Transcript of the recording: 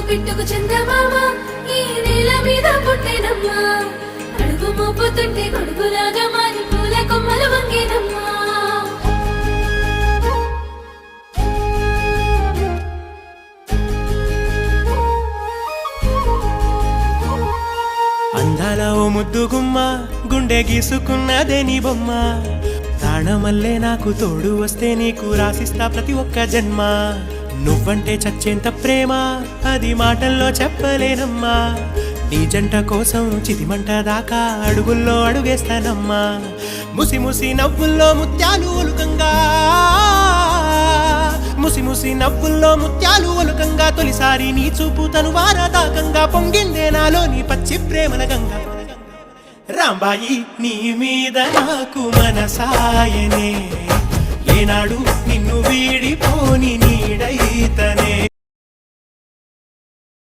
పిట్టుకు చందమామ ఈ నేల మీద పుట్టేనమ్మా అడుగు మోపుతుంటే గొడుగులాగా మారి పూల కొమ్మలు వంగేనమ్మా అందాల ఓ ముద్దు గుమ్మ గుండె గీసుకున్నదే నీ బొమ్మ ప్రాణమల్లే నాకు తోడు వస్తే నీకు రాసిస్తా ప్రతి ఒక్క జన్మ నువ్వంటే చచ్చేంత ప్రేమ అది మాటల్లో చెప్పలేనమ్మా నీ జంట కోసం చితిమంట దాకా అడుగుల్లో అడుగేస్తానమ్మా ముసి ముసి నవ్వుల్లో ముత్యాలు ఒలుకంగా ముసి ముసి నవ్వుల్లో ముత్యాలు ఒలుకంగా తొలిసారి నీ చూపు తను వారదాకంగా పొంగిందే నాలో నీ పచ్చి ప్రేమల గంగా రాంబాయి నీ మీద నాకు మనసాయనే ఏనాడు నిన్ను వీడిపోని నీడైతనే